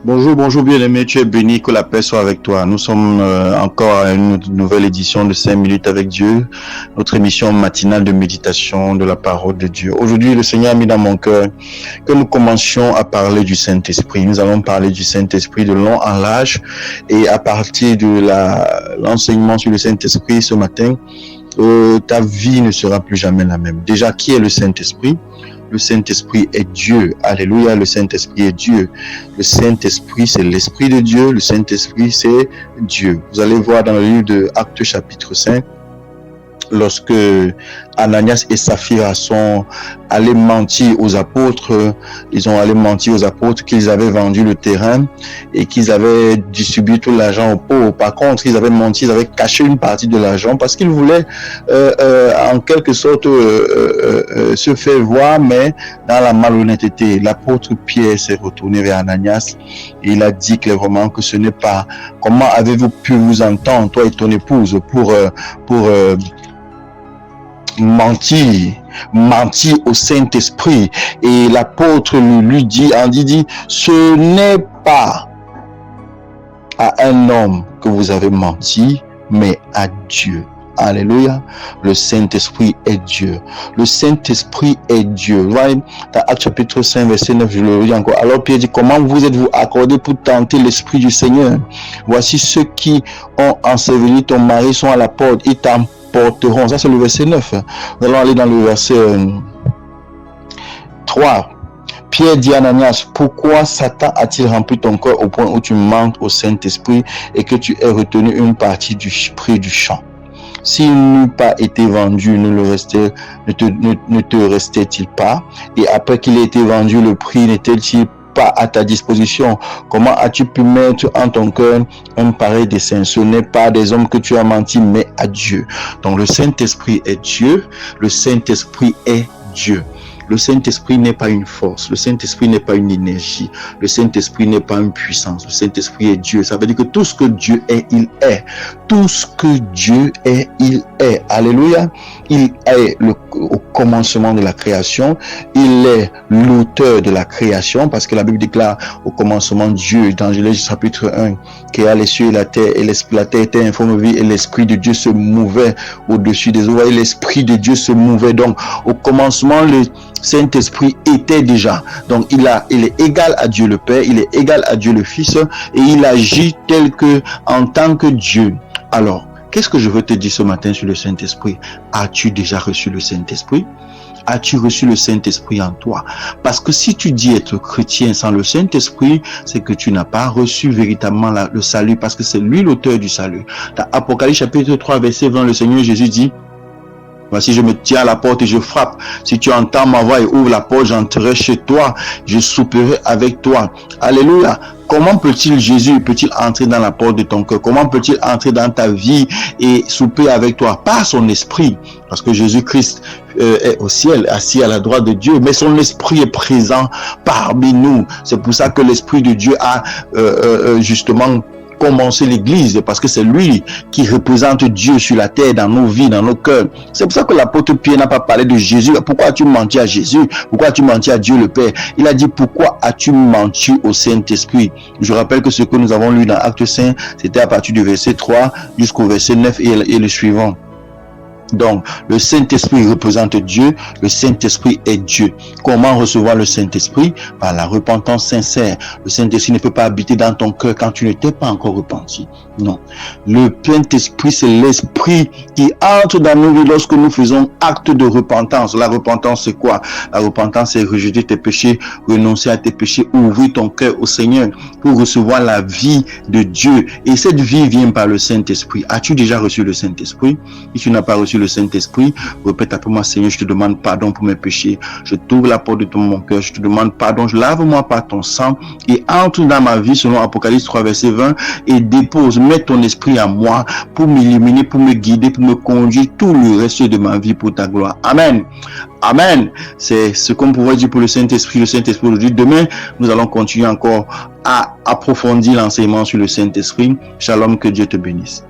Bonjour, bonjour bien-aimé, tu es béni, que la paix soit avec toi. Nous sommes encore à une nouvelle édition de 5 minutes avec Dieu, notre émission matinale de méditation de la parole de Dieu. Aujourd'hui, le Seigneur a mis dans mon cœur que nous commencions à parler du Saint-Esprit. Nous allons parler du Saint-Esprit de long en large et à partir de l'enseignement sur le Saint-Esprit ce matin, ta vie ne sera plus jamais la même. Déjà, qui est le Saint-Esprit? Le Saint-Esprit est Dieu. Alléluia, le Saint-Esprit est Dieu. Le Saint-Esprit, c'est l'Esprit de Dieu. Le Saint-Esprit, c'est Dieu. Vous allez voir dans le livre de Actes chapitre 5, lorsque Ananias et Saphira sont allés mentir aux apôtres, ils ont allé mentir aux apôtres qu'ils avaient vendu le terrain et qu'ils avaient distribué tout l'argent aux pauvres. Par contre, ils avaient menti, ils avaient caché une partie de l'argent parce qu'ils voulaient en quelque sorte se faire voir, mais dans la malhonnêteté. L'apôtre Pierre s'est retourné vers Ananias et il a dit clairement que ce n'est pas comment avez-vous pu vous entendre, toi et ton épouse, pour mentir au Saint-Esprit. Et l'apôtre lui dit, ce n'est pas à un homme que vous avez menti, mais à Dieu. Alléluia. Le Saint-Esprit est Dieu. Le Saint-Esprit est Dieu. Dans Actes chapitre 5, verset 9, je le lis encore. Alors Pierre dit, comment vous êtes-vous accordés pour tenter l'Esprit du Seigneur? Voici ceux qui ont enseveli ton mari sont à la porte. Ils t'emporteront. Ça, c'est le verset 9. Nous allons aller dans le verset 3. Pierre dit à Ananias, pourquoi Satan a-t-il rempli ton cœur au point où tu mentes au Saint-Esprit et que tu aies retenu une partie du prix du champ? S'il n'eût pas été vendu, ne te restait-il pas? Et après qu'il ait été vendu, le prix n'était-il pas à ta disposition? Comment as-tu pu mettre en ton cœur un pareil dessein? Ce n'est pas des hommes que tu as menti, mais à Dieu. Donc le Saint-Esprit est Dieu, le Saint-Esprit est Dieu. Le Saint-Esprit n'est pas une force, le Saint-Esprit n'est pas une énergie, le Saint-Esprit n'est pas une puissance, le Saint-Esprit est Dieu. Ça veut dire que tout ce que Dieu est, il est. Tout ce que Dieu est, il est. Alléluia. Il est au commencement de la création, il est l'auteur de la création, parce que la Bible déclare au commencement Dieu, dans Genèse chapitre 1, créa les cieux et la terre était informe vie, et l'Esprit de Dieu se mouvait au-dessus des eaux, et l'Esprit de Dieu se mouvait. Donc, au commencement, le Saint-Esprit était déjà. Donc, il est égal à Dieu le Père, il est égal à Dieu le Fils, et il agit en tant que Dieu. Alors, qu'est-ce que je veux te dire ce matin sur le Saint-Esprit? As-tu déjà reçu le Saint-Esprit? As-tu reçu le Saint-Esprit en toi? Parce que si tu dis être chrétien sans le Saint-Esprit, c'est que tu n'as pas reçu véritablement le salut, parce que c'est lui l'auteur du salut. Dans Apocalypse chapitre 3, verset 20, le Seigneur Jésus dit, voici, je me tiens à la porte et je frappe. Si tu entends ma voix et ouvres la porte, j'entrerai chez toi. Je souperai avec toi. Alléluia. Comment Jésus peut-il entrer dans la porte de ton cœur? Comment peut-il entrer dans ta vie et souper avec toi? Par son esprit. Parce que Jésus-Christ est au ciel, assis à la droite de Dieu. Mais son esprit est présent parmi nous. C'est pour ça que l'Esprit de Dieu a justement commencer l'église, parce que c'est lui qui représente Dieu sur la terre, dans nos vies, dans nos cœurs. C'est pour ça que l'apôtre Pierre n'a pas parlé de Jésus. Pourquoi as-tu menti à Jésus? Pourquoi as-tu menti à Dieu le Père? Il a dit, pourquoi as-tu menti au Saint-Esprit? Je rappelle que ce que nous avons lu dans Actes 5, c'était à partir du verset 3 jusqu'au verset 9 et le suivant. Donc, le Saint-Esprit représente Dieu, le Saint-Esprit est Dieu. Comment recevoir le Saint-Esprit? Par la repentance sincère. Le Saint-Esprit ne peut pas habiter dans ton cœur quand tu ne t'es pas encore repenti. Non. Le Saint-Esprit, c'est l'Esprit qui entre dans nos vies lorsque nous faisons acte de repentance. La repentance, c'est quoi? La repentance, c'est rejeter tes péchés, renoncer à tes péchés, ouvrir ton cœur au Seigneur pour recevoir la vie de Dieu. Et cette vie vient par le Saint-Esprit. As-tu déjà reçu le Saint-Esprit? Si tu n'as pas reçu le Saint-Esprit, répète après moi, Seigneur, je te demande pardon pour mes péchés. Je t'ouvre la porte de mon cœur. Je te demande pardon. Lave-moi par ton sang et entre dans ma vie selon Apocalypse 3, verset 20 et dépose, mets ton esprit à moi pour m'illuminer, pour me guider, pour me conduire tout le reste de ma vie pour ta gloire. Amen. Amen. C'est ce qu'on pourrait dire pour le Saint-Esprit. Le Saint-Esprit aujourd'hui. Demain, nous allons continuer encore à approfondir l'enseignement sur le Saint-Esprit. Shalom, que Dieu te bénisse.